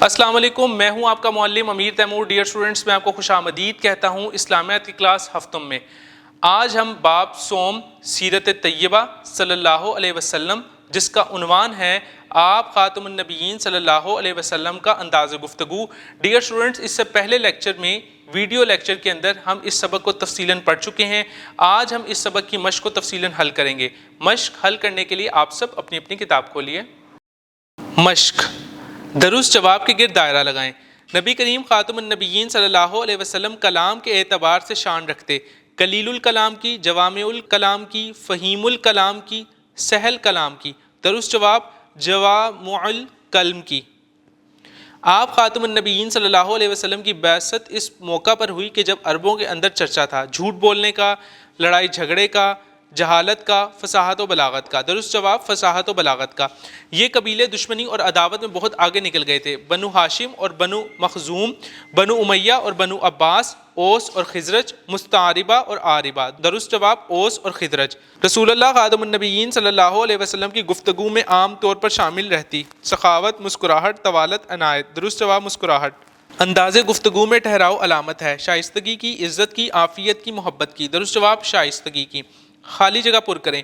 السلام علیکم، میں ہوں آپ کا معلم امیر تیمور۔ ڈیئر اسٹوڈنٹس، میں آپ کو خوش آمدید کہتا ہوں اسلامیات کی کلاس ہفتم میں۔ آج ہم باب صوم سیرت طیبہ صلی اللہ علیہ وسلم، جس کا عنوان ہے آپ خاتم النبیین صلی اللہ علیہ وسلم کا انداز گفتگو۔ ڈیئر اسٹوڈنٹس، اس سے پہلے لیکچر میں ویڈیو لیکچر کے اندر ہم اس سبق کو تفصیلاً پڑھ چکے ہیں۔ آج ہم اس سبق کی مشق کو تفصیلاً حل کریں گے۔ مشق حل کرنے کے لیے آپ سب اپنی اپنی کتاب کھولیے۔ مشق، درست جواب کے گرد دائرہ لگائیں۔ نبی کریم خاتم النبیین صلی اللہ علیہ وسلم کلام کے اعتبار سے شان رکھتے، قلیل الکلام کی، جوامع الکلام کی، فہیم الکلام کی، سہل کلام کی۔ درست جواب جوامع الکلم کی۔ آپ خاتم النبیین صلی اللہ علیہ وسلم کی بعثت اس موقع پر ہوئی کہ جب عربوں کے اندر چرچا تھا جھوٹ بولنے کا، لڑائی جھگڑے کا، جہالت کا، فصاحت و بلاغت کا۔ درست جواب فصاحت و بلاغت کا۔ یہ قبیلے دشمنی اور عداوت میں بہت آگے نکل گئے تھے۔ بنو ہاشم اور بنو مخزوم، بنو امیہ اور بنو عباس، اوس اور خزرج، مستعربہ اور عاربہ۔ درست جواب اوس اور خزرج۔ رسول اللہ خاتم النبیین صلی اللہ علیہ وسلم کی گفتگو میں عام طور پر شامل رہتی سخاوت، مسکراہٹ، طوالت، عنایت۔ درست جواب مسکراہٹ۔ انداز گفتگو میں ٹھہراؤ علامت ہے شائستگی کی، عزت کی، عافیت کی، محبت کی۔ درست جواب شائستگی کی۔ خالی جگہ پر کریں۔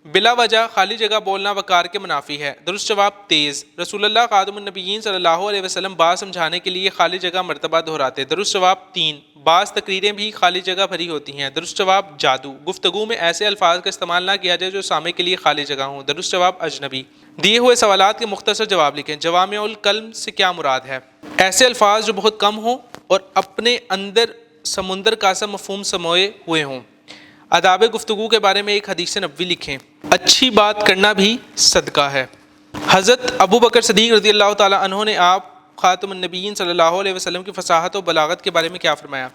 بلا وجہ خالی جگہ بولنا وقار کے منافی ہے۔ درست جواب تیز۔ رسول اللہ خاتم النبیین صلی اللہ علیہ وسلم بات سمجھانے کے لیے خالی جگہ مرتبہ دہراتے۔ درست جواب 3۔ بعض تقریریں بھی خالی جگہ بھری ہوتی ہیں۔ درست جواب جادو۔ گفتگو میں ایسے الفاظ کا استعمال نہ کیا جائے جو سامع کے لیے خالی جگہ ہوں۔ درست جواب اجنبی۔ دیے ہوئے سوالات کے مختصر جواب لکھیں۔ جوامع الکلم سے کیا مراد ہے؟ ایسے الفاظ جو بہت کم ہوں اور اپنے اندر سمندر کا سا مفہوم سموئے ہوئے ہوں۔ آداب گفتگو کے بارے میں ایک حدیث نبوی لکھیں۔ اچھی بات کرنا بھی صدقہ ہے۔ حضرت ابو بکر صدیق رضی اللہ تعالیٰ عنہ نے آپ خاتم النبیین صلی اللہ علیہ وسلم کی فصاحت و بلاغت کے بارے میں کیا فرمایا؟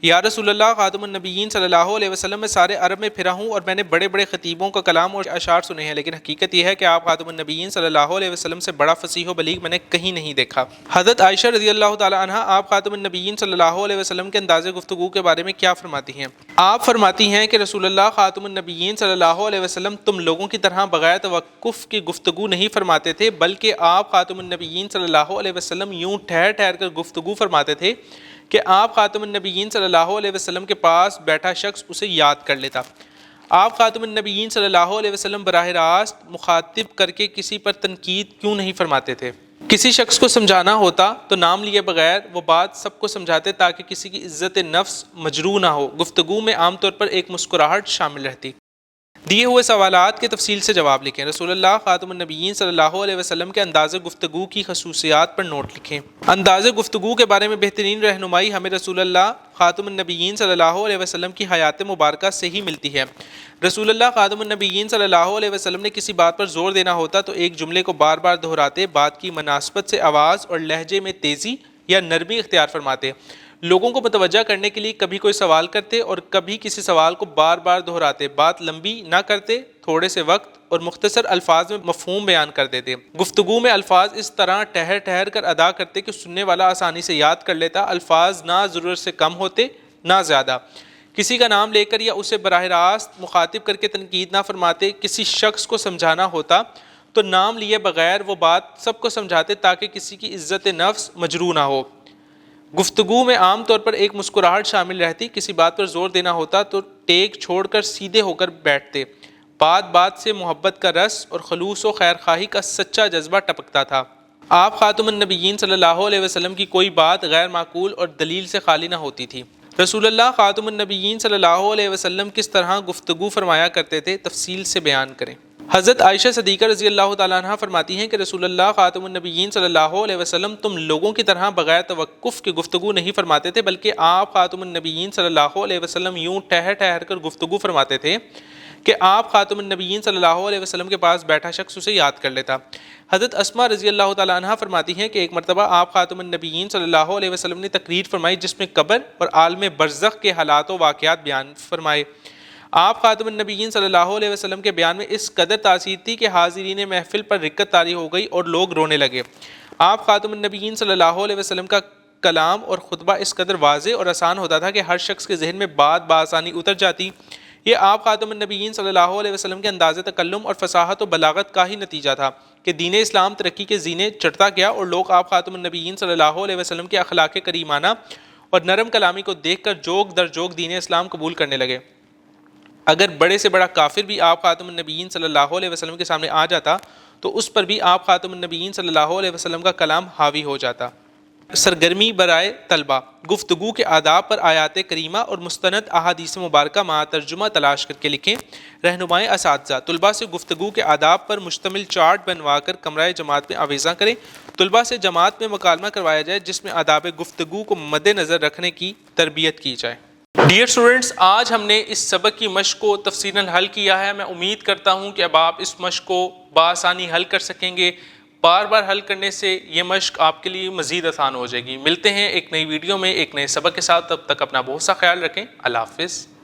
یا رسول اللہ خاتم النبیین صلی اللہ علیہ وسلم، میں سارے عرب میں پھرا ہوں اور میں نے بڑے بڑے خطیبوں کا کلام اور اشعار سنے ہیں، لیکن حقیقت یہ ہے کہ آپ خاتم النبیین صلی اللہ علیہ وسلم سے بڑا فصیح و بلیغ میں نے کہیں نہیں دیکھا۔ حضرت عائشہ رضی اللہ تعالیٰ عنہا آپ خاتم النبیین صلی اللہ علیہ وسلم کے انداز گفتگو کے بارے میں کیا فرماتی ہیں؟ آپ فرماتی ہیں کہ رسول اللہ خاتم النبیین صلی اللہ علیہ وسلم تم لوگوں کی طرح بغیر توقف کی گفتگو نہیں فرماتے تھے، بلکہ آپ خاتم النبیین صلی اللہ علیہ وسلم یوں ٹھہر ٹھہر کر گفتگو فرماتے تھے کہ آپ خاتم النبیین صلی اللہ علیہ وسلم کے پاس بیٹھا شخص اسے یاد کر لیتا۔ آپ خاتم النبیین صلی اللہ علیہ وسلم براہ راست مخاطب کر کے کسی پر تنقید کیوں نہیں فرماتے تھے؟ کسی شخص کو سمجھانا ہوتا تو نام لیے بغیر وہ بات سب کو سمجھاتے تاکہ کسی کی عزت نفس مجروح نہ ہو۔ گفتگو میں عام طور پر ایک مسکراہٹ شامل رہتی۔ دیے ہوئے سوالات کے تفصیل سے جواب لکھیں۔ رسول اللہ خاتم النبیین صلی اللہ علیہ وسلم کے انداز گفتگو کی خصوصیات پر نوٹ لکھیں۔ انداز گفتگو کے بارے میں بہترین رہنمائی ہمیں رسول اللہ خاتم النبیین صلی اللہ علیہ وسلم کی حیات مبارکہ سے ہی ملتی ہے۔ رسول اللہ خاتم النبیین صلی اللہ علیہ وسلم نے کسی بات پر زور دینا ہوتا تو ایک جملے کو بار بار دہراتے، بات کی مناسبت سے آواز اور لہجے میں تیزی یا نرمی اختیار فرماتے، لوگوں کو متوجہ کرنے کے لیے کبھی کوئی سوال کرتے اور کبھی کسی سوال کو بار بار دہراتے، بات لمبی نہ کرتے، تھوڑے سے وقت اور مختصر الفاظ میں مفہوم بیان کر دیتے۔ گفتگو میں الفاظ اس طرح ٹھہر ٹھہر کر ادا کرتے کہ سننے والا آسانی سے یاد کر لیتا۔ الفاظ نہ ضرورت سے کم ہوتے نہ زیادہ۔ کسی کا نام لے کر یا اسے براہ راست مخاطب کر کے تنقید نہ فرماتے۔ کسی شخص کو سمجھانا ہوتا تو نام لیے بغیر وہ بات سب کو سمجھاتے تاکہ کسی کی عزت نفس مجروح نہ ہو۔ گفتگو میں عام طور پر ایک مسکراہٹ شامل رہتی۔ کسی بات پر زور دینا ہوتا تو ٹیک چھوڑ کر سیدھے ہو کر بیٹھتے۔ بات بات سے محبت کا رس اور خلوص و خیر خواہی کا سچا جذبہ ٹپکتا تھا۔ آپ خاتم النبیین صلی اللہ علیہ وسلم کی کوئی بات غیر معقول اور دلیل سے خالی نہ ہوتی تھی۔ رسول اللہ خاتم النبیین صلی اللہ علیہ وسلم کس طرح گفتگو فرمایا کرتے تھے؟ تفصیل سے بیان کریں۔ حضرت عائشہ صدیقہ رضی اللہ تعالیٰ عنہ فرماتی ہیں کہ رسول اللہ خاتم النبیین صلی اللہ علیہ وسلم تم لوگوں کی طرح بغیر توقف کے گفتگو نہیں فرماتے تھے، بلکہ آپ خاتم النبیین صلی اللہ علیہ وسلم یوں ٹھہر ٹھہر کر گفتگو فرماتے تھے کہ آپ خاتم النبیین صلی اللہ علیہ وسلم کے پاس بیٹھا شخص اسے یاد کر لیتا۔ حضرت اسماء رضی اللہ تعالیٰ عنہ فرماتی ہیں کہ ایک مرتبہ آپ خاتم النبیین صلی اللہ علیہ وسلم نے تقریر فرمائی جس میں قبر اور عالم برزخ کے حالات و واقعات بیان فرمائے۔ آپ خاتم النبیین صلی اللہ علیہ وسلم کے بیان میں اس قدر تاثیر تھی کہ حاضرین محفل پر رکت طاری ہو گئی اور لوگ رونے لگے۔ آپ خاتم النبیین صلی اللہ علیہ وسلم کا کلام اور خطبہ اس قدر واضح اور آسان ہوتا تھا کہ ہر شخص کے ذہن میں بات بآسانی اتر جاتی۔ یہ آپ خاتم النبیین صلی اللہ علیہ وسلم کے انداز تکلم اور فصاحت و بلاغت کا ہی نتیجہ تھا کہ دین اسلام ترقی کے زینے چڑھتا گیا اور لوگ آپ خاتم النبیین صلی اللہ علیہ وسلم کے اخلاق کریمانہ اور نرم کلامی کو دیکھ کر جوگ در جوگ دین اسلام قبول کرنے لگے۔ اگر بڑے سے بڑا کافر بھی آپ خاتم النبیین صلی اللہ علیہ وسلم کے سامنے آ جاتا تو اس پر بھی آپ خاتم النبیین صلی اللہ علیہ وسلم کا کلام حاوی ہو جاتا۔ سرگرمی برائے طلبہ، گفتگو کے آداب پر آیات کریمہ اور مستند احادیث مبارکہ مع ترجمہ تلاش کر کے لکھیں۔ رہنمائے اساتذہ، طلبہ سے گفتگو کے آداب پر مشتمل چارٹ بنوا کر کمرہ جماعت میں آویزاں کریں۔ طلبہ سے جماعت میں مکالمہ کروایا جائے جس میں آداب گفتگو کو مد نظر رکھنے کی تربیت کی جائے۔ ڈیئر اسٹوڈنٹس، آج ہم نے اس سبق کی مشق کو تفصیلاً حل کیا ہے۔ میں امید کرتا ہوں کہ اب آپ اس مشق کو بآسانی حل کر سکیں گے۔ بار بار حل کرنے سے یہ مشق آپ کے لیے مزید آسان ہو جائے گی۔ ملتے ہیں ایک نئی ویڈیو میں ایک نئے سبق کے ساتھ، تب تک اپنا بہت سا خیال رکھیں۔ اللہ حافظ۔